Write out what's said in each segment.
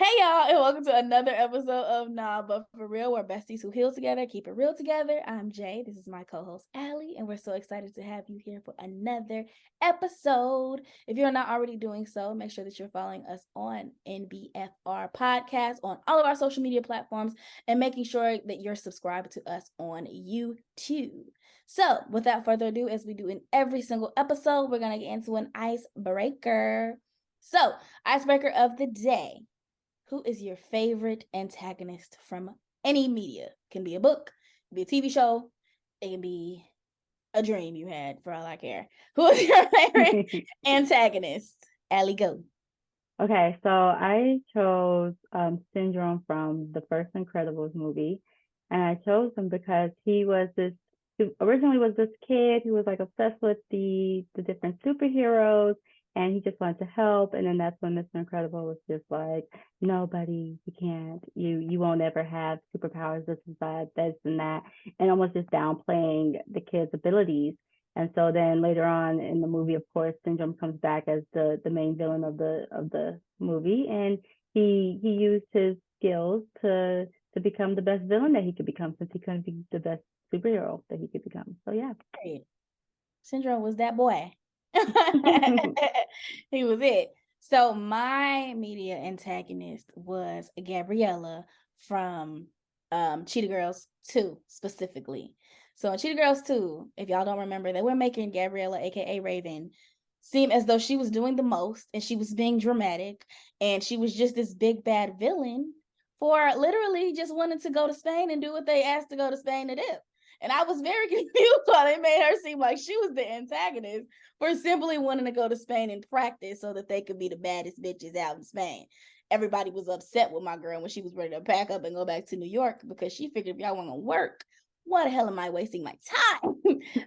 Hey y'all, and welcome to another episode of Nah But For Real, where besties who heal together keep it real together. I'm Jay. This is my co-host Allie, and we're so excited to have you here for another episode. If you're not already doing so, make sure that you're following us on nbfr podcast on all of our social media platforms, and making sure that you're subscribed to us on YouTube. So, without further ado, as we do in every single episode, we're gonna get into an icebreaker. So, icebreaker of the day. Who is your favorite antagonist from any media? Can be a book, can be a TV show, it can be a dream you had, for all I care. Who is your favorite antagonist? Allie, go. Okay, so I chose Syndrome from the first Incredibles movie, and I chose him because he originally was this kid who was like obsessed with the different superheroes, and he just wanted to help. And then that's when Mr. Incredible was just like, "No, buddy, you can't. You won't ever have superpowers. This is that, this and that," and almost just downplaying the kid's abilities. And so then later on in the movie, of course, Syndrome comes back as the main villain of the movie, and he used his skills to become the best villain that he could become, since he couldn't be the best superhero that he could become. So yeah. Hey, Syndrome was that boy. He was it. So my media antagonist was Gabriella from Cheetah Girls 2 specifically. So in Cheetah Girls 2, if y'all don't remember, they were making Gabriella, aka Raven, seem as though she was doing the most and she was being dramatic, and she was just this big bad villain for literally just wanting to go to Spain and do what they asked to go to Spain to do. And I was very confused why they made her seem like she was the antagonist for simply wanting to go to Spain and practice so that they could be the baddest bitches out in Spain. Everybody was upset with my girl when she was ready to pack up and go back to New York, because she figured if y'all want to work, why the hell am I wasting my time?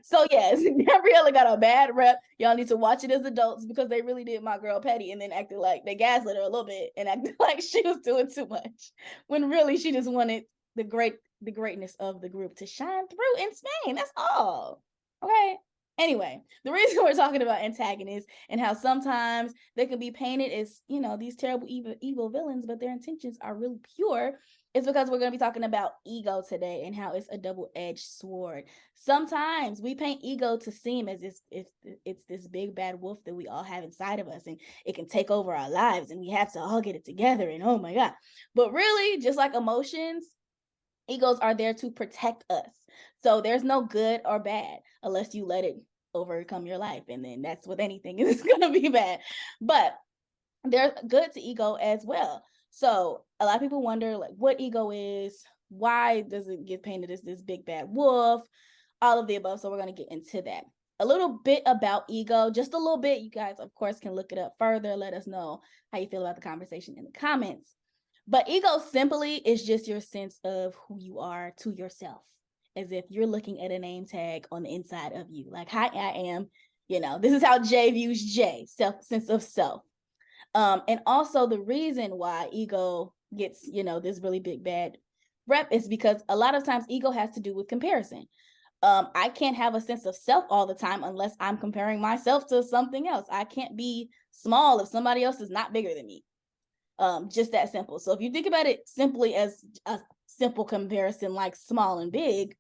So yes, Gabriella got a bad rep. Y'all need to watch it as adults, because they really did my girl petty and then acted like they gaslit her a little bit and acted like she was doing too much, when really she just wanted the greatness of the group to shine through in Spain. That's all. Okay. Anyway, the reason we're talking about antagonists and how sometimes they can be painted as, these terrible, evil villains, but their intentions are really pure, is because we're going to be talking about ego today and how it's a double-edged sword. Sometimes we paint ego to seem as if it's this big bad wolf that we all have inside of us, and it can take over our lives and we have to all get it together, and oh my God. But really, just like emotions, egos are there to protect us. So there's no good or bad unless you let it overcome your life. And then that's with anything, it's going to be bad. But there's good to ego as well. So a lot of people wonder, like, what ego is, why does it get painted as this big bad wolf, all of the above. So we're going to get into that. A little bit about ego, just a little bit. You guys, of course, can look it up further. Let us know how you feel about the conversation in the comments. But ego simply is just your sense of who you are to yourself, as if you're looking at a name tag on the inside of you. Like, hi, I am, this is how Jay views Jay, sense of self. And also the reason why ego gets, this really big bad rep is because a lot of times ego has to do with comparison. I can't have a sense of self all the time unless I'm comparing myself to something else. I can't be small if somebody else is not bigger than me. Just that simple. So if you think about it simply as a simple comparison, like small and big,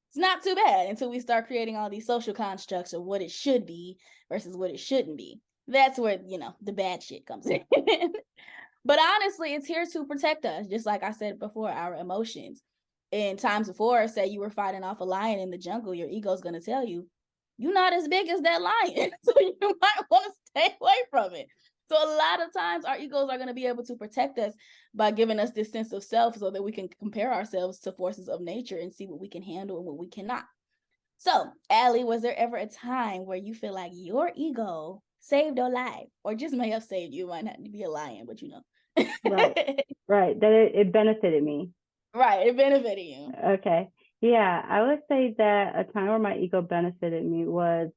it's not too bad until we start creating all these social constructs of what it should be versus what it shouldn't be. That's where, the bad shit comes in. But honestly, it's here to protect us. Just like I said before, our emotions. In times before, say you were fighting off a lion in the jungle, your ego's going to tell you, you're not as big as that lion. So you might want to stay away from it. So a lot of times our egos are going to be able to protect us by giving us this sense of self, so that we can compare ourselves to forces of nature and see what we can handle and what we cannot. So, Allie, was there ever a time where you feel like your ego saved your life, or just may have saved you? Might not be a lion, but Right. Right. That it benefited me. Right, it benefited you. Okay. Yeah, I would say that a time where my ego benefited me was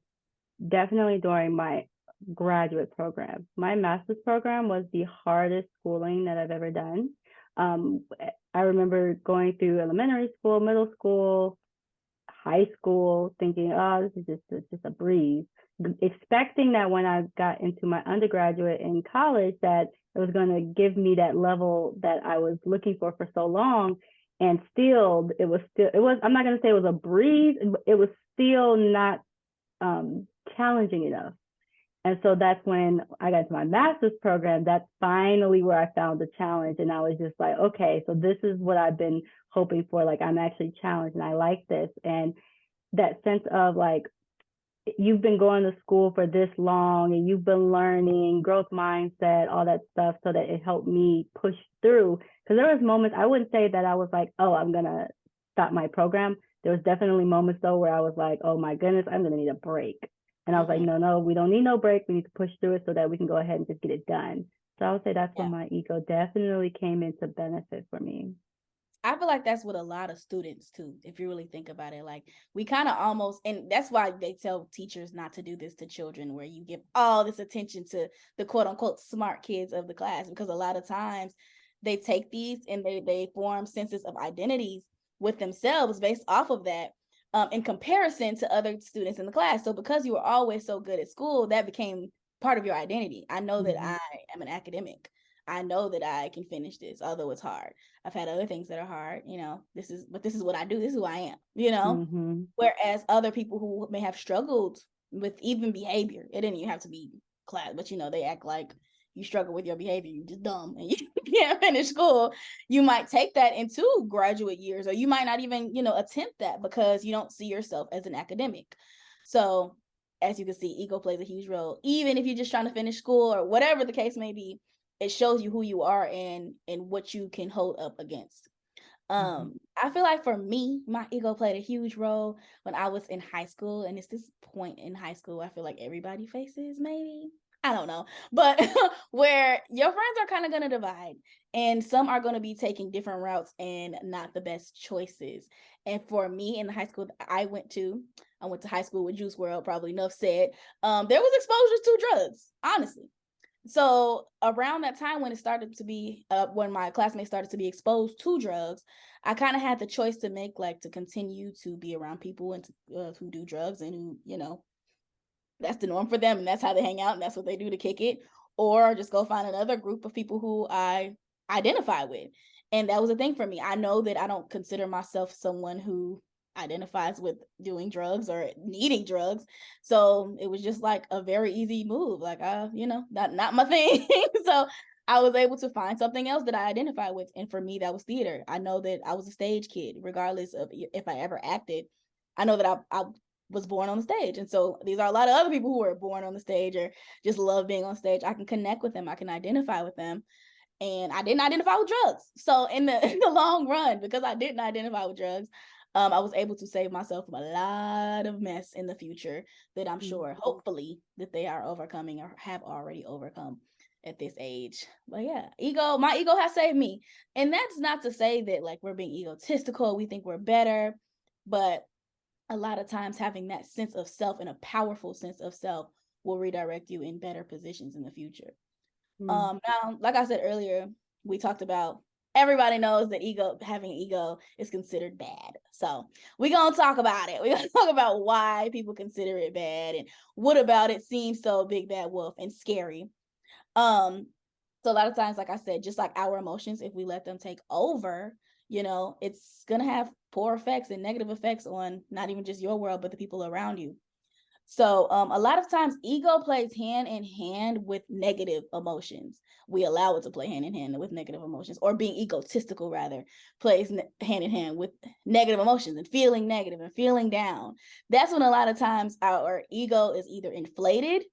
definitely during my graduate program. My master's program was the hardest schooling that I've ever done. I remember going through elementary school, middle school, high school, thinking, "Oh, this is just a breeze." expecting that when I got into my undergraduate in college, that it was going to give me that level that I was looking for so long. And still, I'm not going to say it was a breeze, it was still not challenging enough. And so that's when I got to my master's program. That's finally where I found the challenge. And I was just like, okay, so this is what I've been hoping for. Like, I'm actually challenged and I like this. And that sense of like, you've been going to school for this long and you've been learning growth mindset, all that stuff, so that it helped me push through. Because there was moments, I wouldn't say that I was like, oh, I'm going to stop my program. There was definitely moments though where I was like, oh my goodness, I'm going to need a break. And I was like, no, we don't need no break. We need to push through it so that we can go ahead and just get it done. So I would say that's when my ego definitely came into benefit for me. I feel like that's what a lot of students too, if you really think about it. Like, we kind of almost, and that's why they tell teachers not to do this to children, where you give all this attention to the quote unquote smart kids of the class, because a lot of times they take these and they form senses of identities with themselves based off of that, in comparison to other students in the class. So because you were always so good at school, that became part of your identity. I know that I am an academic. I know that I can finish this, although it's hard. I've had other things that are hard, this is what I do. This is who I am. Whereas other people who may have struggled with even behavior, it didn't even have to be class, but they act like you struggle with your behavior, you're just dumb and you can't finish school. You might take that into graduate years, or you might not even, attempt that because you don't see yourself as an academic. So as you can see, ego plays a huge role, even if you're just trying to finish school or whatever the case may be. It shows you who you are and what you can hold up against. I feel like for me, my ego played a huge role when I was in high school. And it's this point in high school I feel like everybody faces, maybe. I don't know. But where your friends are kind of going to divide. And some are going to be taking different routes and not the best choices. And for me, in the high school that I went to high school with Juice WRLD, probably enough said. There was exposure to drugs, honestly. So around that time when it started to be, when my classmates started to be exposed to drugs, I kind of had the choice to make, like, to continue to be around people and who do drugs and who, that's the norm for them and that's how they hang out and that's what they do to kick it, or just go find another group of people who I identify with. And that was a thing for me. I know that I don't consider myself someone who identifies with doing drugs or needing drugs. So it was just like a very easy move. Like, not my thing. So I was able to find something else that I identify with. And for me, that was theater. I know that I was a stage kid, regardless of if I ever acted. I know that I was born on the stage. And so these are a lot of other people who were born on the stage or just love being on stage. I can connect with them. I can identify with them. And I didn't identify with drugs. So in the long run, because I didn't identify with drugs, I was able to save myself from a lot of mess in the future that I'm sure, hopefully, that they are overcoming or have already overcome at this age. But yeah, my ego has saved me. And that's not to say that like we're being egotistical, we think we're better, but a lot of times having that sense of self and a powerful sense of self will redirect you in better positions in the future. Now, like I said earlier, we talked about, everybody knows that having ego is considered bad. So we're going to talk about it. We're going to talk about why people consider it bad and what about it seems so big bad wolf and scary. So a lot of times, like I said, just like our emotions, if we let them take over, it's going to have poor effects and negative effects on not even just your world, but the people around you. So a lot of times ego plays hand in hand with negative emotions. We allow it to play hand in hand with negative emotions, or being egotistical rather plays hand in hand with negative emotions and feeling negative and feeling down. That's when a lot of times our ego is either inflated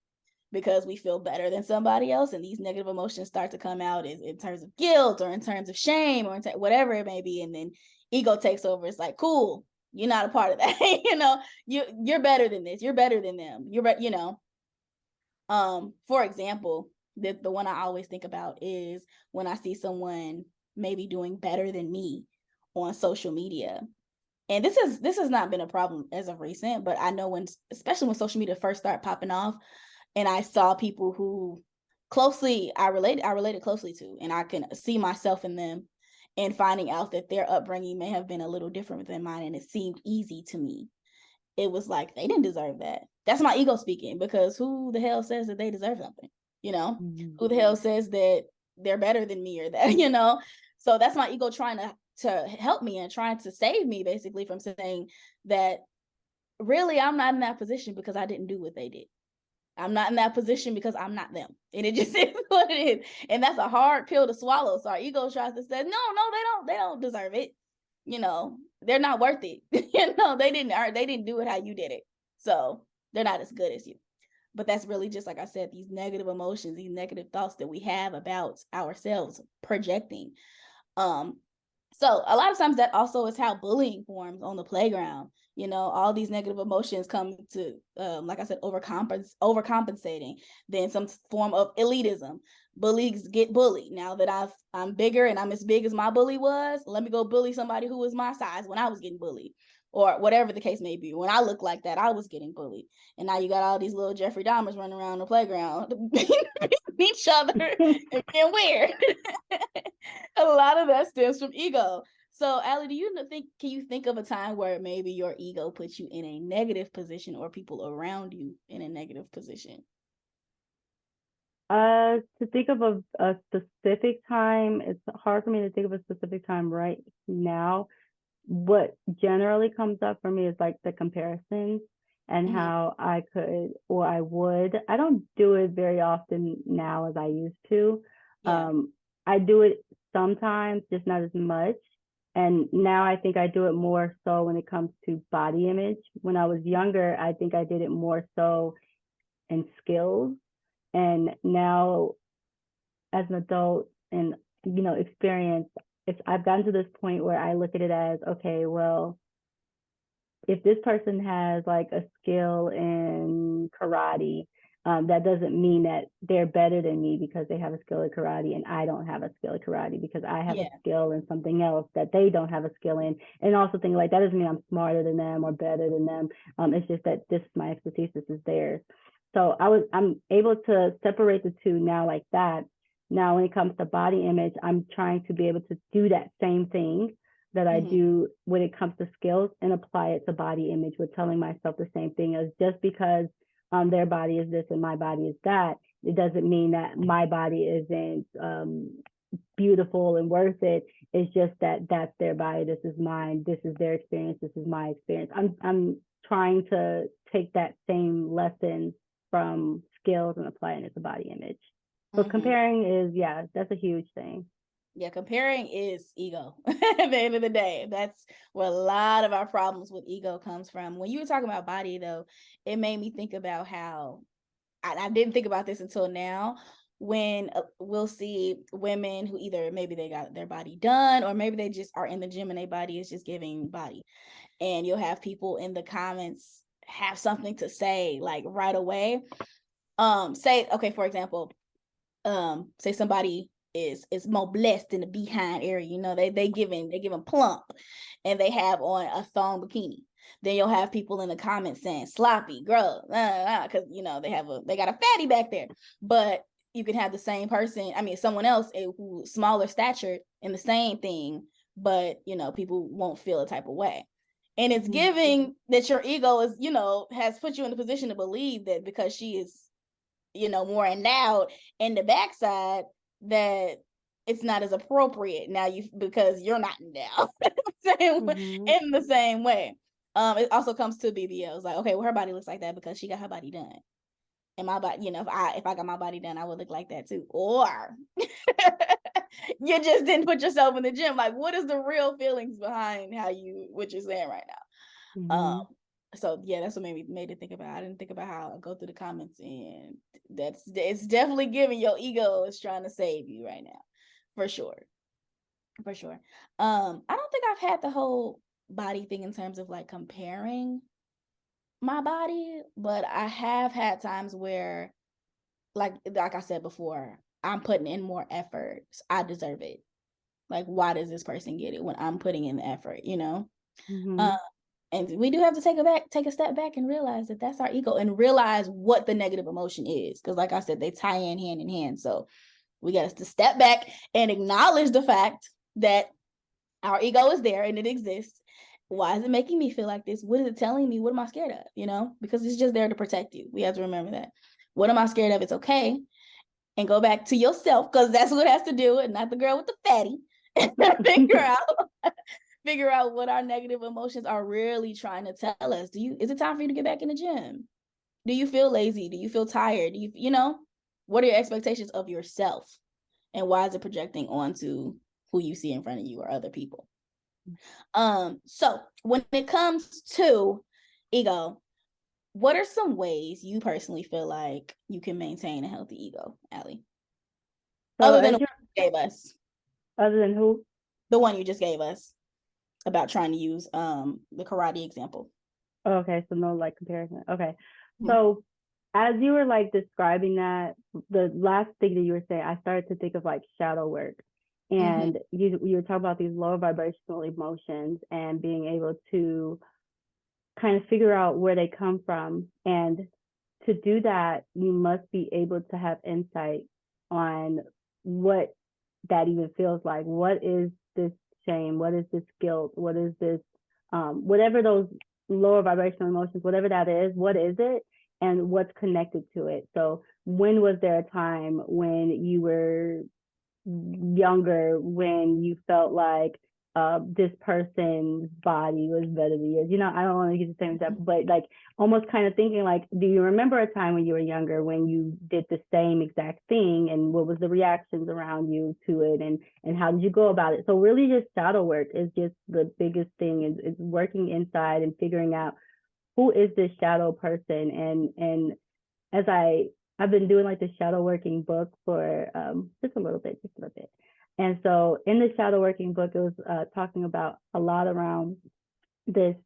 because we feel better than somebody else, and these negative emotions start to come out in terms of guilt or in terms of shame or whatever it may be, and then ego takes over. It's like, cool, you're not a part of that. You're better than this, you're better than them, for example, the one I always think about is when I see someone maybe doing better than me on social media. And this has not been a problem as of recent, but I know especially when social media first started popping off, and I saw people who I related closely to, and I can see myself in them, and finding out that their upbringing may have been a little different than mine, and it seemed easy to me. it was like, they didn't deserve that. That's my ego speaking, because who the hell says that they deserve something? Mm-hmm. Who the hell says that they're better than me or that, So that's my ego trying to help me and trying to save me, basically, from saying that really I'm not in that position because I didn't do what they did. I'm not in that position because I'm not them. And it just is what it is. And that's a hard pill to swallow. So our ego tries to say, no, they don't deserve it. They're not worth it. They didn't do it how you did it. So they're not as good as you. But that's really just, like I said, these negative emotions, these negative thoughts that we have about ourselves projecting. So a lot of times that also is how bullying forms on the playground. All these negative emotions come to, like I said, overcompensating, then some form of elitism. Bullies get bullied. Now that I'm bigger and I'm as big as my bully was, let me go bully somebody who was my size when I was getting bullied, or whatever the case may be. When I look like that, I was getting bullied, and now you got all these little Jeffrey Dahmers running around the playground, each other and being weird. A lot of that stems from ego. So, Allie, can you think of a time where maybe your ego puts you in a negative position, or people around you in a negative position? To think of a specific time, it's hard for me to think of a specific time right now. What generally comes up for me is like the comparisons and Mm-hmm. how I could or I would. I don't do it very often now as I used to. Yeah. I do it sometimes, just not as much. And now I think I do it more so when it comes to body image. When I was younger, I think I did it more so in skills. And now as an adult and experience, I've gotten to this point where I look at it as, okay, well, if this person has like a skill in karate, that doesn't mean that they're better than me because they have a skill in karate and I don't have a skill in karate, because I have a Yeah. skill in something else that they don't have a skill in. And also think like that doesn't mean I'm smarter than them or better than them. It's just that this is my expertise, this is theirs. So I'm able to separate the two now like that. Now, when it comes to body image, I'm trying to be able to do that same thing that I Mm-hmm. do when it comes to skills and apply it to body image, with telling myself the same thing as, just because their body is this and my body is that, it doesn't mean that my body isn't beautiful and worth it. It's just that that's their body, this is mine, this is their experience, this is my experience. I'm trying to take that same lesson from skills and applying it to body image. So Mm-hmm. comparing is, yeah, that's a huge thing. Yeah, comparing is ego. At the end of the day, that's where a lot of our problems with ego comes from. When you were talking about body, though, it made me think about how I didn't think about this until now. When we'll see women who either maybe they got their body done, or maybe they just are in the gym and their body is just giving body, and you'll have people in the comments have something to say like right away. Say, okay, for example, say somebody is more blessed in the behind area, they giving plump, and they have on a thong bikini. Then you'll have people in the comments saying sloppy girl, because they got a fatty back there. But you can have the same person, someone else who's smaller stature in the same thing, but people won't feel a type of way. And it's Mm-hmm. giving that your ego is, has put you in a position to believe that because she is more endowed in the backside, that it's not as appropriate now, because you're not endowed Mm-hmm. in the same way. It also comes to BBLs, like, okay, well, her body looks like that because she got her body done. And my body, if I got my body done, I would look like that too. Or you just didn't put yourself in the gym. Like, what is the real feelings behind what you're saying right now? Mm-hmm. So yeah, that's what made it think about. I didn't think about how I go through the comments, and it's definitely giving your ego is trying to save you right now, for sure, for sure. I don't think I've had the whole body thing in terms of like comparing my body, but I have had times where, like I said before, I'm putting in more effort, so I deserve it. Like, why does this person get it when I'm putting in the effort? Mm-hmm. And we do have to take a step back and realize that that's our ego, and realize what the negative emotion is. Because like I said, they tie in hand in hand. So we got to step back and acknowledge the fact that our ego is there and it exists. Why is it making me feel like this? What is it telling me? What am I scared of? You know, because it's just there to protect you. We have to remember that. What am I scared of? It's okay. And go back to yourself, because that's what has to do it, not the girl with the fatty. Figure out what our negative emotions are really trying to tell us. Is it time for you to get back in the gym? Do you feel lazy? Do you feel tired? What are your expectations of yourself? And why is it projecting onto who you see in front of you or other people? So when it comes to ego, what are some ways you personally feel like you can maintain a healthy ego, Allie? So Other than as the you one you gave us, other than who? the one you just gave us about trying to use the karate example. Okay, so no like comparison. Okay. Mhm. So as you were like describing that, the last thing that you were saying, I started to think of like shadow work. Mhm. And you were talking about these lower vibrational emotions and being able to kind of figure out where they come from. And to do that, you must be able to have insight on what that even feels like. What is this shame? What is this guilt? What is this, whatever those lower vibrational emotions, whatever that is, what is it? And what's connected to it? So, when was there a time when you were younger when you felt like this person's body was better than yours? I don't want to use the same example, but like almost kind of thinking like, do you remember a time when you were younger when you did the same exact thing, and what was the reactions around you to it, and how did you go about it? So really just shadow work is just the biggest thing, is working inside and figuring out who is this shadow person. And as I've been doing like the shadow working book for just a little bit. And so in the shadow working book, it was talking about a lot around this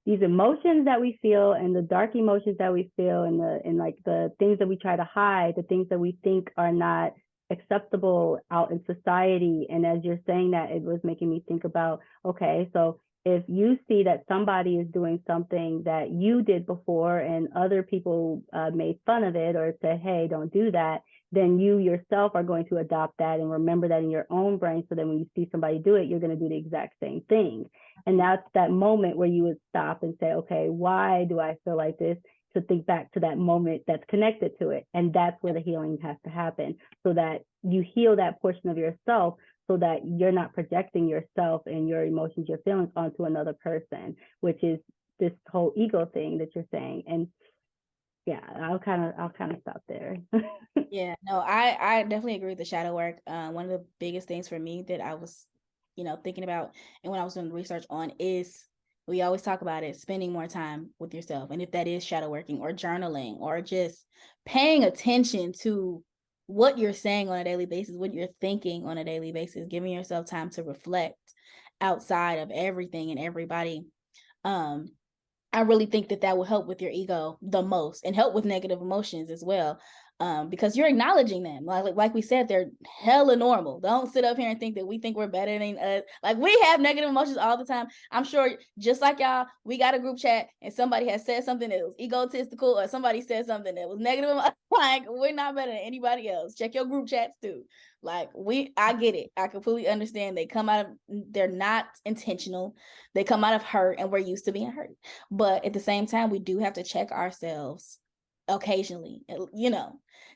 these emotions that we feel, and the dark emotions that we feel, and like the things that we try to hide, the things that we think are not acceptable out in society. And as you're saying that, it was making me think about, okay, so if you see that somebody is doing something that you did before and other people made fun of it or said, hey, don't do that, then you yourself are going to adopt that and remember that in your own brain. So then when you see somebody do it, you're going to do the exact same thing. And that's that moment where you would stop and say, okay, why do I feel like this? To think back to that moment that's connected to it. And that's where the healing has to happen, so that you heal that portion of yourself, so that you're not projecting yourself and your emotions, your feelings onto another person, which is this whole ego thing that you're saying. And yeah, I'll kind of stop there. Yeah, no, I definitely agree with the shadow work. One of the biggest things for me that I was, thinking about, and when I was doing research on, is we always talk about it, spending more time with yourself. And if that is shadow working or journaling or just paying attention to what you're saying on a daily basis, what you're thinking on a daily basis, giving yourself time to reflect outside of everything and everybody. Um, I really think that will help with your ego the most, and help with negative emotions as well. Because you're acknowledging them. Like we said, they're hella normal. Don't sit up here and think that we think we're better than us. Like, we have negative emotions all the time. I'm sure just like y'all, we got a group chat and somebody has said something that was egotistical, or somebody said something that was negative. Like, we're not better than anybody else. Check your group chats too. Like, I get it. I completely understand. They're not intentional. They come out of hurt, and we're used to being hurt. But at the same time, we do have to check ourselves occasionally,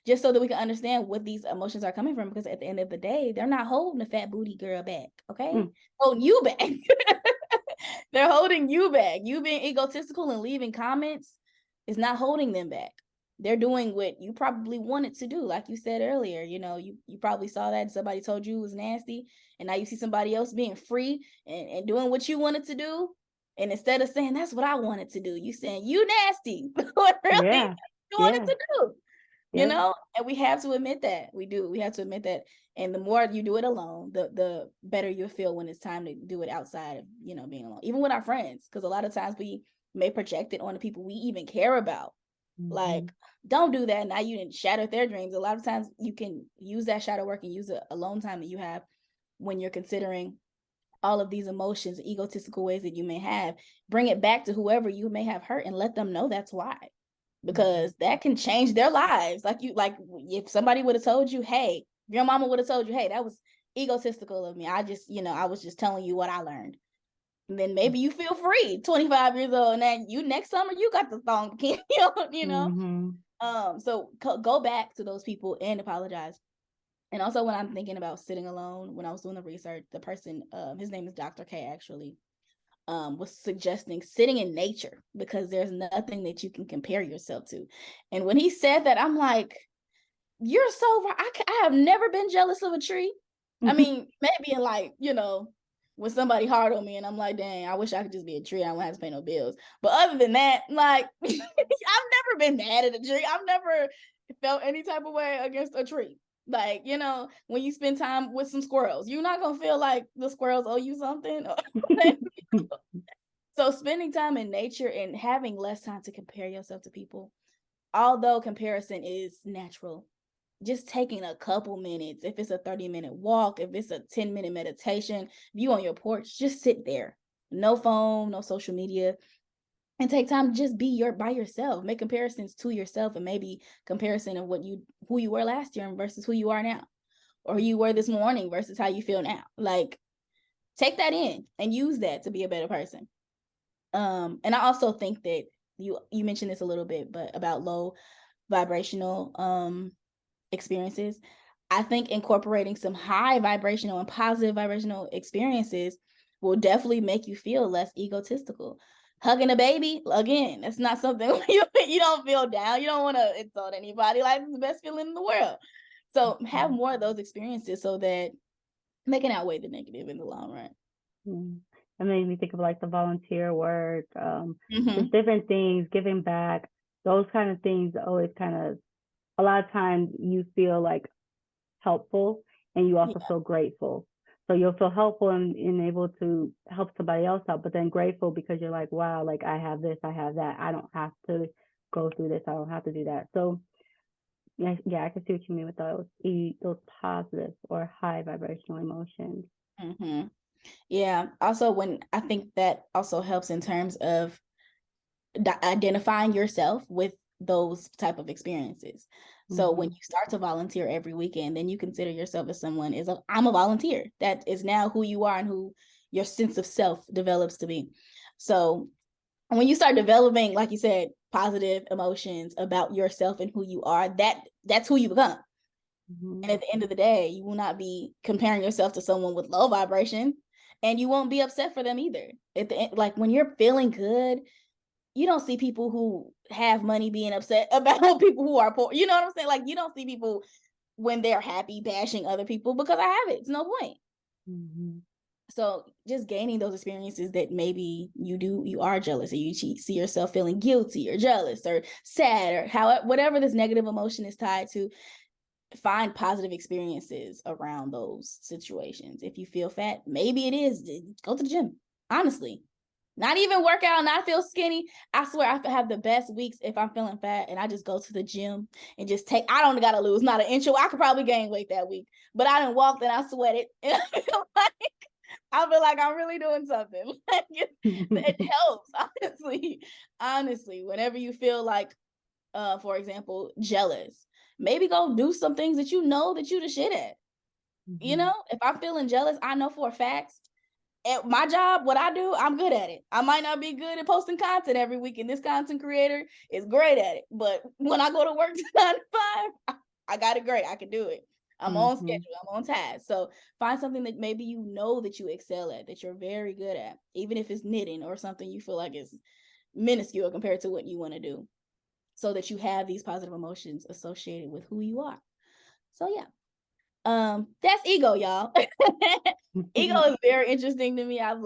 just so that we can understand what these emotions are coming from. Because at the end of the day, they're not holding the fat booty girl back, okay? Holding you back. They're holding you back. You being egotistical and leaving comments is not holding them back. They're doing what you probably wanted to do. Like you said earlier, you probably saw that somebody told you it was nasty, and now you see somebody else being free and doing what you wanted to do. And instead of saying that's what I wanted to do, you saying you nasty. What really Yeah, you wanted yeah, to do, yep. and we have to admit that. We have to admit that. And the more you do it alone, the better you'll feel when it's time to do it outside of, being alone, even with our friends. Because a lot of times we may project it on the people we even care about. Mm-hmm. Like, don't do that. Now you didn't shatter their dreams. A lot of times you can use that shadow work and use the alone time that you have when you're considering all of these emotions, egotistical ways that you may have, bring it back to whoever you may have hurt and let them know that's why. Because that can change their lives. Like if somebody would have told you, hey, your mama would have told you, hey, that was egotistical of me. I just, I was just telling you what I learned. then maybe you feel free, 25 years old, and then next summer you got the thong bikini, you know. So go back to those people and apologize. And also, when I'm thinking about sitting alone, when I was doing the research, the person, his name is Dr. K, actually, was suggesting sitting in nature because there's nothing that you can compare yourself to. And when he said that, I'm like, you're so right. I have never been jealous of a tree. I mean, maybe in like, when somebody hard on me and I'm like, dang, I wish I could just be a tree. I don't have to pay no bills. But other than that, like, I've never been mad at a tree. I've never felt any type of way against a tree. Like, when you spend time with some squirrels, you're not going to feel like the squirrels owe you something. So spending time in nature and having less time to compare yourself to people, although comparison is natural, just taking a couple minutes, if it's a 30-minute walk, if it's a 10-minute meditation, if you on your porch, just sit there. No phone, no social media, and take time to just be by yourself. Make comparisons to yourself, and maybe comparison of who you were last year versus who you are now, or who you were this morning versus how you feel now. Like, take that in and use that to be a better person. And I also think that you mentioned this a little bit, but about low vibrational experiences. I think incorporating some high vibrational and positive vibrational experiences will definitely make you feel less egotistical. Hugging a baby, again, that's not something you don't feel down. You don't want to insult anybody. Like, it's the best feeling in the world. So have more of those experiences so that they can outweigh the negative in the long run. It made me think of like the volunteer work, just different things, giving back, those kind of things always kind of, a lot of times you feel like helpful and you also feel grateful. So you'll feel helpful and able to help somebody else out, but then grateful because you're like, wow, like I have this, I have that. I don't have to go through this. I don't have to do that. So yeah, I can see what you mean with those positive or high vibrational emotions. Yeah. Also, when I think that also helps in terms of identifying yourself with those type of experiences. So when you start to volunteer every weekend, then you consider yourself as someone I'm a volunteer. That is now who you are and who your sense of self develops to be. So when you start developing, like you said, positive emotions about yourself and who you are, that's who you become. And at the end of the day, you will not be comparing yourself to someone with low vibration, and you won't be upset for them either. At the end, like when you're feeling good, you don't see people who have money being upset about people who are poor. You know what I'm saying? Like, you don't see people when they're happy bashing other people because I have it. It's no point. So just gaining those experiences that maybe you are jealous, or you see yourself feeling guilty or jealous or sad, or whatever this negative emotion is tied to, find positive experiences around those situations. If you feel fat, maybe it is go to the gym. Honestly, not even work out, not feel skinny. I swear I have the best weeks if I'm feeling fat and I just go to the gym and just I don't gotta lose not an inch. I could probably gain weight that week, but I didn't walk and I sweated. And I feel like I'm really doing something. It helps, honestly. Whenever you feel like, for example, jealous, maybe go do some things that you know that you the shit at. If I'm feeling jealous, I know for a fact at my job, what I do, I'm good at it. I might not be good at posting content every week, and this content creator is great at it. But when I go to work 9 to 5, I got it great. I can do it. I'm on schedule. I'm on task. So find something that maybe you know that you excel at, that you're very good at, even if it's knitting or something you feel like is minuscule compared to what you want to do, so that you have these positive emotions associated with who you are. So yeah. That's ego, y'all. Ego is very interesting to me. I've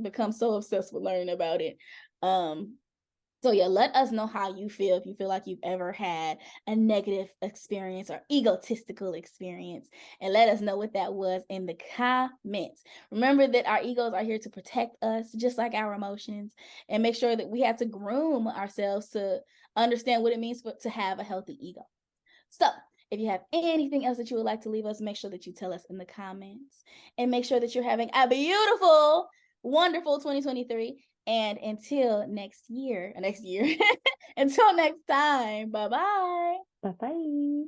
become so obsessed with learning about it. So yeah, let us know how you feel, if you feel like you've ever had a negative experience or egotistical experience, and let us know what that was in the comments. Remember that our egos are here to protect us, just like our emotions, and make sure that we have to groom ourselves to understand what it means to have a healthy ego. So if you have anything else that you would like to leave us, make sure that you tell us in the comments, and make sure that you're having a beautiful, wonderful 2023. And until next year, until next time, bye-bye. Bye-bye.